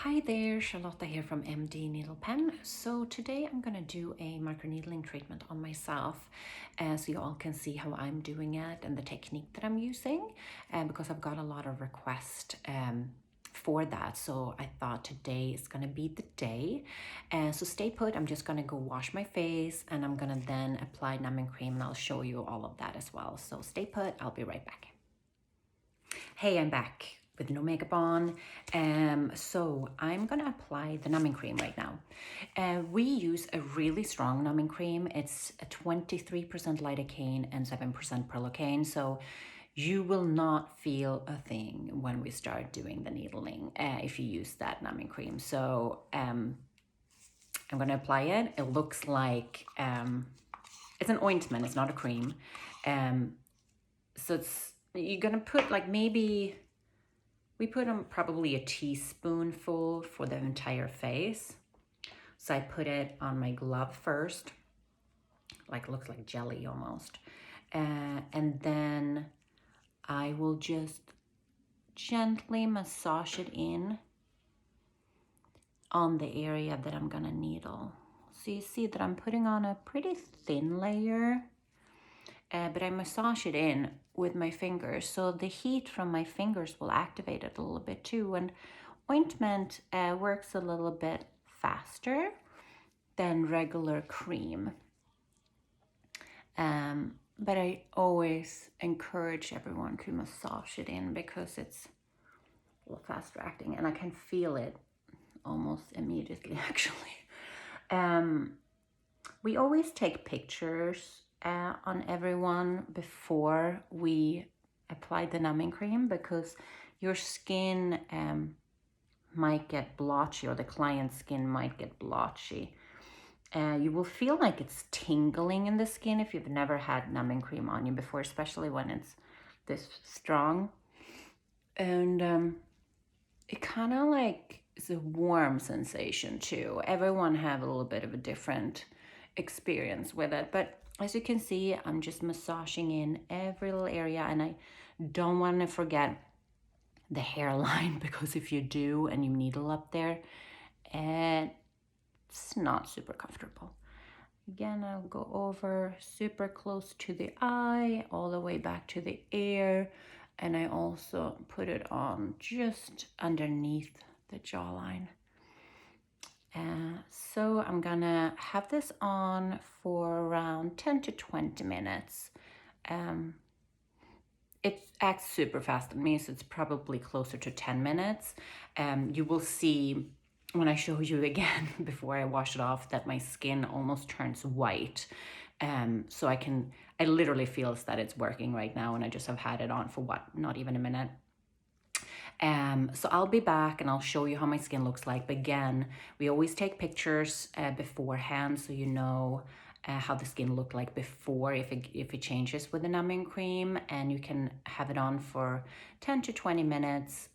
Hi there, Charlotta here from MD Needle Pen. So today I'm gonna do a microneedling treatment on myself so you all can see how I'm doing it and the technique that I'm using because I've got a lot of requests for that. So I thought today is gonna be the day. So stay put, I'm just gonna go wash my face and I'm gonna then apply numbing cream and I'll show you all of that as well. So stay put, I'll be right back. Hey, I'm back with no makeup on. So I'm gonna apply the numbing cream right now. We use a really strong numbing cream. It's a 23% lidocaine and 7% prilocaine. So you will not feel a thing when we start doing the needling if you use that numbing cream. So I'm gonna apply it. It looks like it's an ointment, it's not a cream. So you're gonna put like maybe, we put on probably a teaspoonful for the entire face. So I put it on my glove first, like looks like jelly almost. And then I will just gently massage it in on the area that I'm gonna needle. So you see that I'm putting on a pretty thin layer, but I massage it in with my fingers. So the heat from my fingers will activate it a little bit too. And ointment works a little bit faster than regular cream. But I always encourage everyone to massage it in because it's a little faster acting and I can feel it almost immediately actually. We always take pictures on everyone before we apply the numbing cream because your skin might get blotchy, or the client's skin might get blotchy. You will feel like it's tingling in the skin if you've never had numbing cream on you before, especially when it's this strong. And it kind of like is a warm sensation too. Everyone have a little bit of a different experience with it, but as you can see, I'm just massaging in every little area, and I don't want to forget the hairline because if you do and you needle up there, it's not super comfortable. Again, I'll go over super close to the eye, all the way back to the ear, and I also put it on just underneath the jawline. So I'm gonna have this on for around 10 to 20 minutes. It acts super fast on me, so it's probably closer to 10 minutes. You will see when I show you again before I wash it off that my skin almost turns white. So I literally feel that it's working right now, and I just have had it on for not even a minute. So I'll be back and I'll show you how my skin looks like. But again, we always take pictures beforehand so you know how the skin looked like before if it changes with the numbing cream, and you can have it on for 10 to 20 minutes.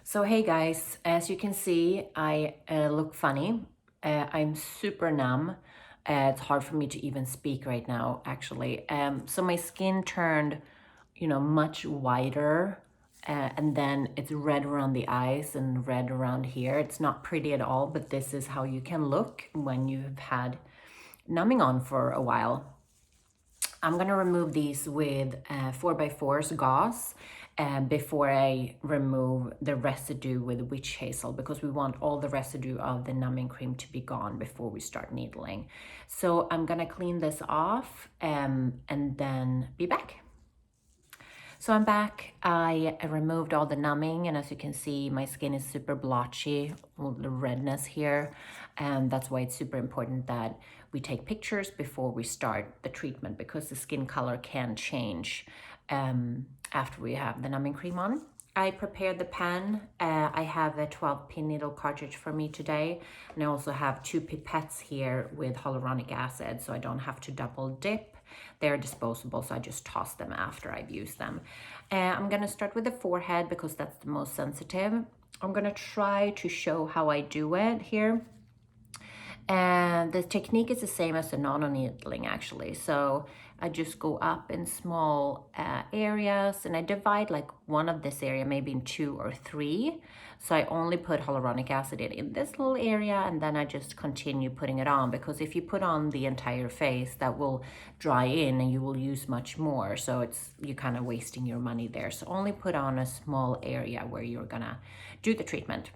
So hey guys, as you can see, I look funny. I'm super numb. It's hard for me to even speak right now, actually. So my skin turned, much whiter. And then it's red around the eyes and red around here. It's not pretty at all, but this is how you can look when you've had numbing on for a while. I'm gonna remove these with 4x4's gauze before I remove the residue with witch hazel, because we want all the residue of the numbing cream to be gone before we start needling. So I'm gonna clean this off and then be back. So I'm back. I removed all the numbing, and as you can see, my skin is super blotchy, all the redness here, and that's why it's super important that we take pictures before we start the treatment, because the skin color can change after we have the numbing cream on. I prepared the pen. I have a 12-pin needle cartridge for me today, and I also have 2 pipettes here with hyaluronic acid, so I don't have to double dip. They're disposable, so I just toss them after I've used them. I'm gonna start with the forehead because that's the most sensitive. I'm gonna try to show how I do it here. And the technique is the same as the nano needling actually. So I just go up in small areas, and I divide like one of this area maybe in 2 or 3. So I only put hyaluronic acid in this little area, and then I just continue putting it on, because if you put on the entire face, that will dry in and you will use much more. So you're kind of wasting your money there. So only put on a small area where you're gonna do the treatment.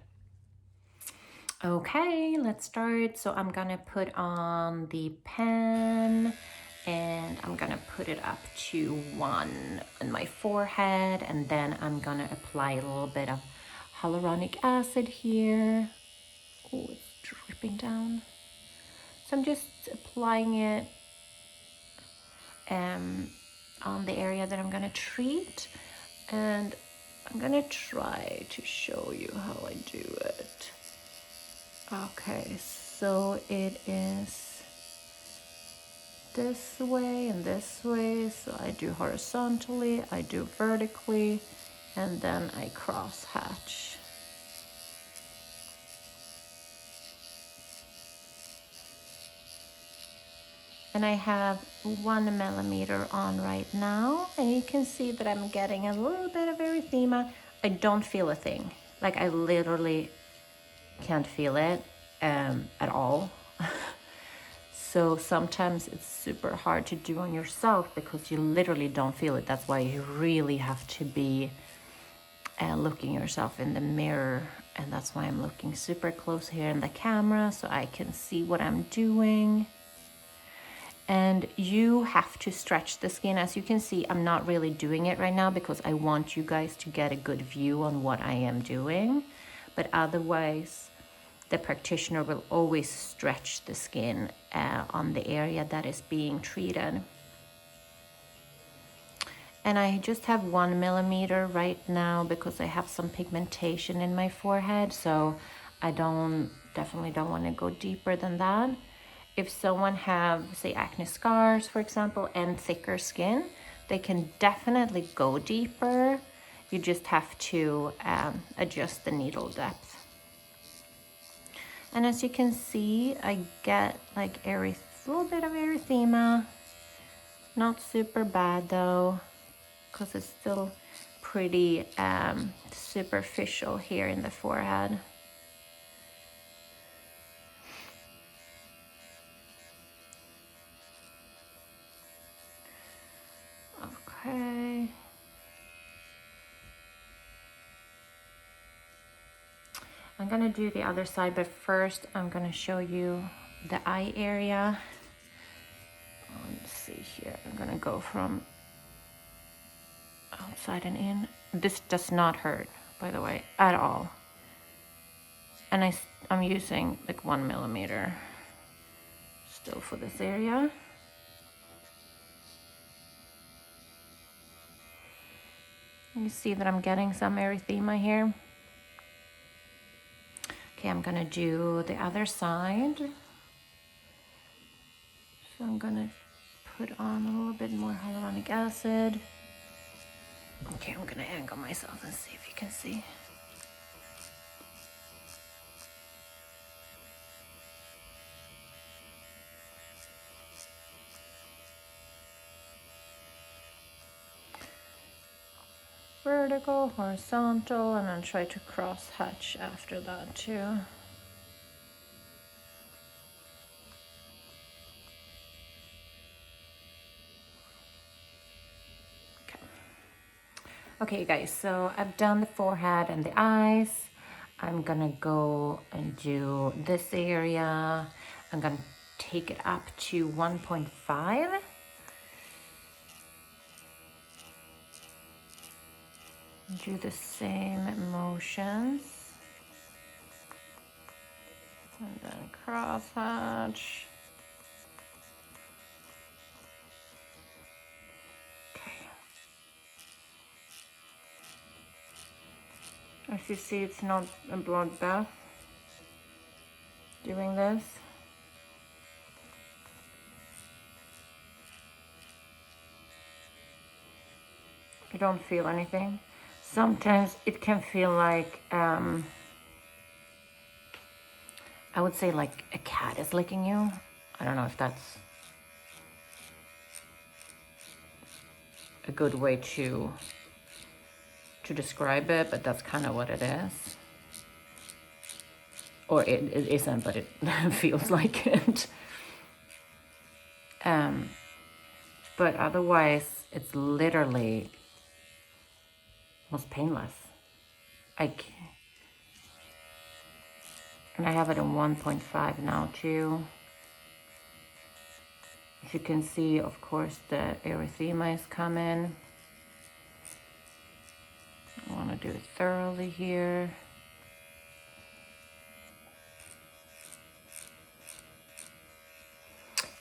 Okay, let's start. So I'm gonna put on the pen, and I'm gonna put it up to 1 on my forehead, and then I'm gonna apply a little bit of hyaluronic acid here. Oh, it's dripping down. So I'm just applying it on the area that I'm gonna treat, and I'm gonna try to show you how I do it. Okay, so it is this way and this way. So I do horizontally, I do vertically, and then I cross hatch. And I have 1 millimeter on right now, and you can see that I'm getting a little bit of erythema. I don't feel a thing. Like, I literally can't feel it at all. So sometimes it's super hard to do on yourself because you literally don't feel it. That's why you really have to be looking yourself in the mirror, and that's why I'm looking super close here in the camera so I can see what I'm doing. And you have to stretch the skin. As you can see, I'm not really doing it right now because I want you guys to get a good view on what I am doing. But otherwise, the practitioner will always stretch the skin on the area that is being treated. And I just have 1 millimeter right now because I have some pigmentation in my forehead. So I definitely don't want to go deeper than that. If someone have, say, acne scars, for example, and thicker skin, they can definitely go deeper. You just have to adjust the needle depth. And as you can see, I get like a little bit of erythema. Not super bad though, because it's still pretty superficial here in the forehead. Okay. I'm gonna do the other side, but first I'm gonna show you the eye area. Let's see here. I'm gonna go from outside and in. This does not hurt, by the way, at all. And I'm using like 1 millimeter still for this area. You see that I'm getting some erythema here. Okay, I'm gonna do the other side. So I'm gonna put on a little bit more hyaluronic acid. Okay, I'm gonna angle myself and see if you can see. Vertical, horizontal, and then try to cross hatch after that too. Okay guys, so I've done the forehead and the eyes. I'm gonna go and do this area. I'm gonna take it up to 1.5. Do the same motions. And then cross hatch. As you see, it's not a bloodbath doing this. You don't feel anything. Sometimes it can feel like, I would say like a cat is licking you. I don't know if that's a good way to describe it, but that's kind of what it is. Or it isn't, but it feels like it. But otherwise, it's literally almost painless. And I have it in 1.5 now too. As you can see, of course, the erythema is coming. I want to do it thoroughly here.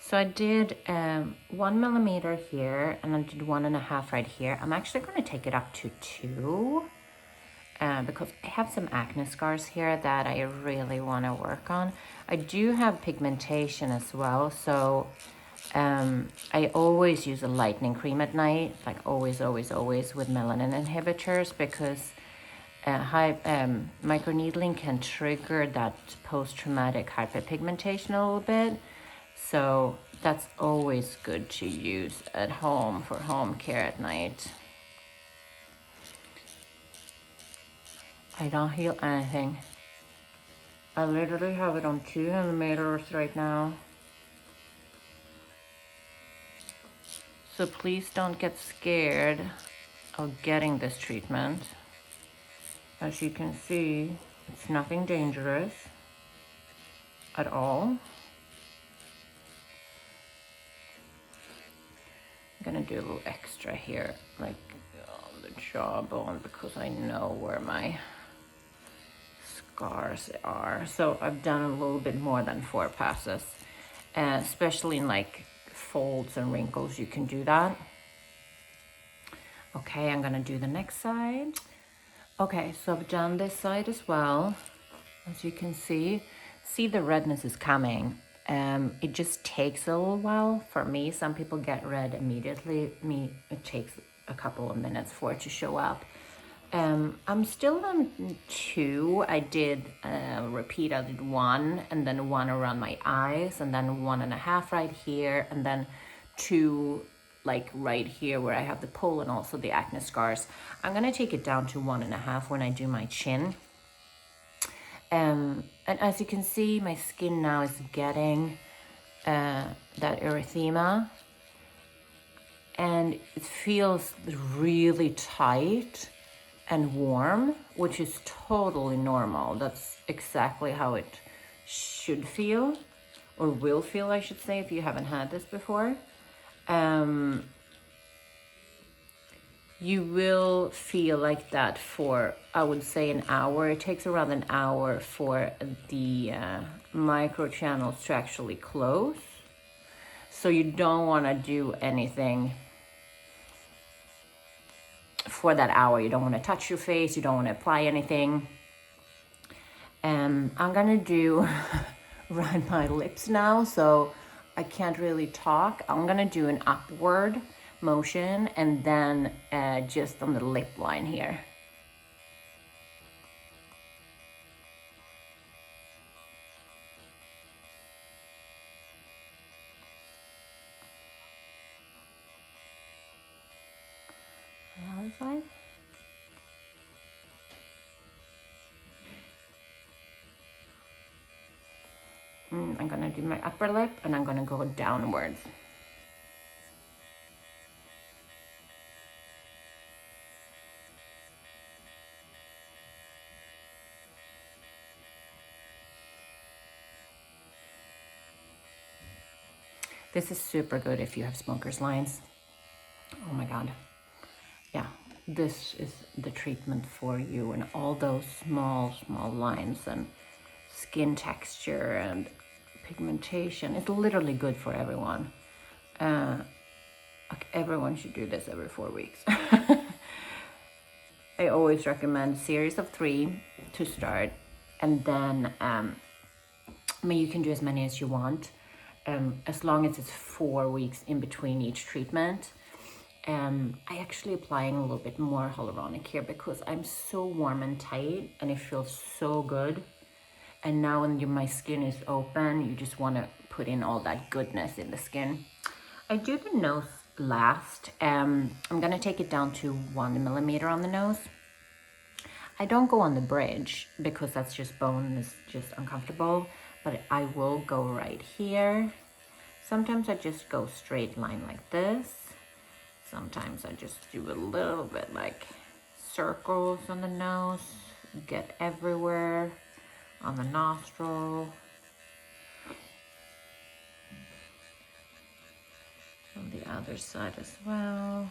So I did 1 millimeter here, and I did 1.5 right here. I'm actually going to take it up to 2 because I have some acne scars here that I really want to work on. I do have pigmentation as well, so I always use a lightening cream at night, like always with melanin inhibitors, because microneedling can trigger that post-traumatic hyperpigmentation a little bit. So that's always good to use at home for home care at night. I don't heal anything. I literally have it on 2 millimeters right now. So please don't get scared of getting this treatment. As you can see, it's nothing dangerous at all. I'm gonna do a little extra here, like on the jawbone, because I know where my scars are. So I've done a little bit more than 4 passes, especially in like folds and wrinkles, you can do that. Okay, I'm gonna do the next side. Okay, so I've done this side as well. As you can see the redness is coming. It just takes a little while. For me, some people get red immediately. It takes a couple of minutes for it to show up. I'm still on 2. I did repeat. I did 1, and then 1 around my eyes, and then 1.5 right here, and then 2 like right here where I have the pole and also the acne scars. I'm gonna take it down to 1.5 when I do my chin. And as you can see, my skin now is getting that erythema, and it feels really tight and warm, which is totally normal. That's exactly how it should feel, or will feel, I should say, if you haven't had this before. You will feel like that for, I would say, an hour. It takes around an hour for the microchannels to actually close. So you don't want to do anything for that hour. You don't want to touch your face. You don't want to apply anything. I'm going to do run my lips now, so I can't really talk. I'm going to do an upward motion and then just on the lip line here. Other side. I'm gonna do my upper lip and I'm gonna go downwards. This is super good if you have smoker's lines. Oh my God. Yeah, this is the treatment for you, and all those small lines and skin texture and pigmentation. It's literally good for everyone. Like everyone should do this every 4 weeks. I always recommend series of 3 to start, and then I mean, you can do as many as you want, as long as it's 4 weeks in between each treatment. I actually applying a little bit more hyaluronic here because I'm so warm and tight and it feels so good. And now when my skin is open, you just want to put in all that goodness in the skin. I do the nose last. I'm gonna take it down to 1 millimeter on the nose. I don't go on the bridge because that's just bone, is just uncomfortable, but I will go right here. Sometimes I just go straight line like this. Sometimes I just do a little bit like circles on the nose, get everywhere on the nostril. On the other side as well.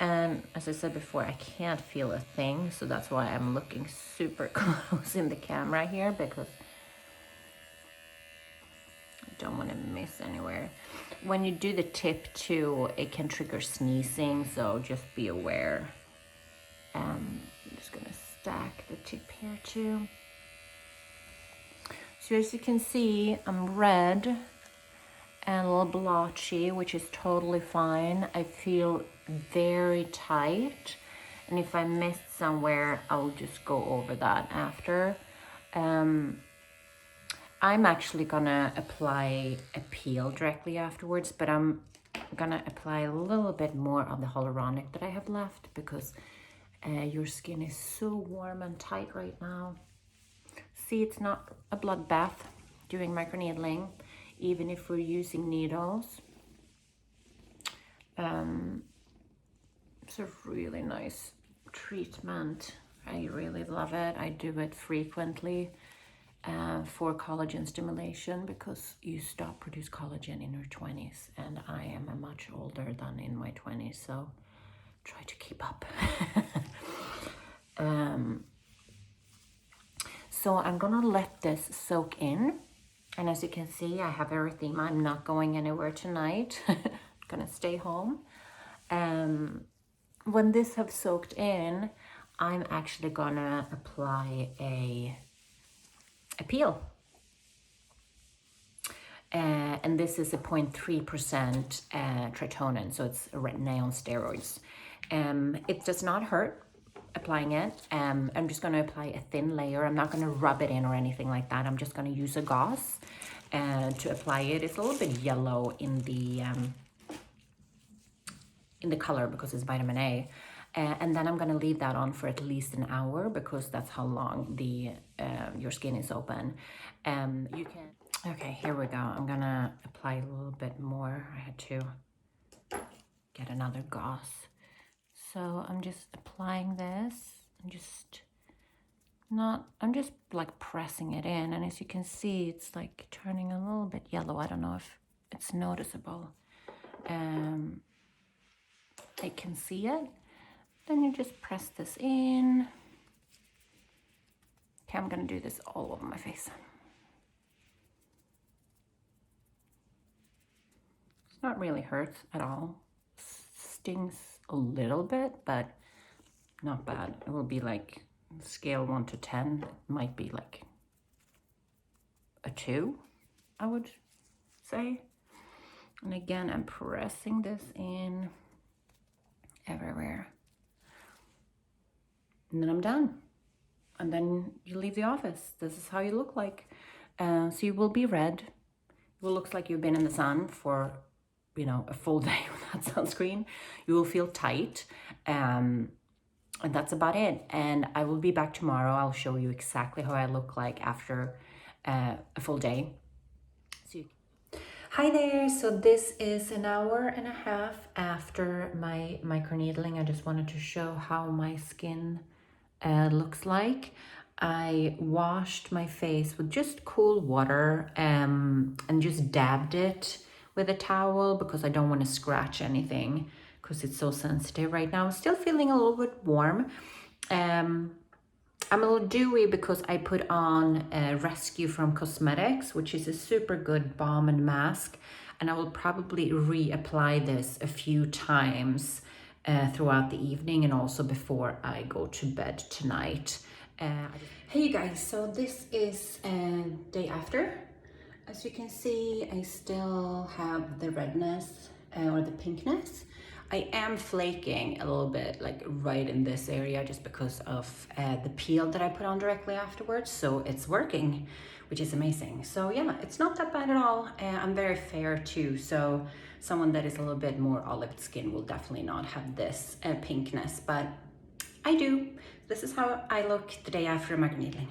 And as I said before, I can't feel a thing, so that's why I'm looking super close in the camera here, because I don't want to miss anywhere. When you do the tip too, it can trigger sneezing, so just be aware. I'm just gonna stack the tip here too. So as you can see, I'm red and a little blotchy, which is totally fine. I feel very tight, and if I missed somewhere, I'll just go over that after. I'm actually gonna apply a peel directly afterwards, but I'm gonna apply a little bit more of the hyaluronic that I have left, because your skin is so warm and tight right now. See, it's not a bloodbath doing microneedling, even if we're using needles. It's a really nice treatment. I really love it. I do it frequently for collagen stimulation, because you stop produce collagen in your 20s, and I am a much older than in my 20s, so try to keep up. So I'm gonna let this soak in, and as you can see, I have erythema. I'm not going anywhere tonight. I'm gonna stay home. When this have soaked in, I'm actually gonna apply a peel. And this is a 0.3% tritonium, so it's retin-A on steroids. It does not hurt applying it. I'm just gonna apply a thin layer. I'm not gonna rub it in or anything like that. I'm just gonna use a gauze to apply it. It's a little bit yellow in the color because it's vitamin A. And then I'm gonna leave that on for at least an hour, because that's how long your skin is open. You can. Okay, here we go. I'm gonna apply a little bit more. I had to get another gauze. So I'm just applying this. I'm just like pressing it in. And as you can see, it's like turning a little bit yellow. I don't know if it's noticeable. I can see it. Then you just press this in. Okay, I'm gonna do this all over my face. It's not really hurts at all. Stings a little bit, but not bad. It will be like scale 1 to 10. It might be like a 2, I would say. And again, I'm pressing this in everywhere. And then I'm done. And then you leave the office. This is how you look like. So you will be red. It will look like you've been in the sun for, a full day without sunscreen. You will feel tight. And that's about it. And I will be back tomorrow. I'll show you exactly how I look like after a full day. Hi there, so this is an hour and a half after my microneedling. I just wanted to show how my skin looks like. I washed my face with just cool water and just dabbed it with a towel, because I don't want to scratch anything because it's so sensitive right now. I'm still feeling a little bit warm. I'm a little dewy because I put on a Rescue from Cosmetics, which is a super good balm and mask. And I will probably reapply this a few times throughout the evening, and also before I go to bed tonight. Hey you guys, so this is day after. As you can see, I still have the redness or the pinkness. I am flaking a little bit, like right in this area, just because of the peel that I put on directly afterwards. So it's working, which is amazing. So yeah, it's not that bad at all. I'm very fair too. So someone that is a little bit more olive skin will definitely not have this pinkness, but I do. This is how I look the day after microneedling.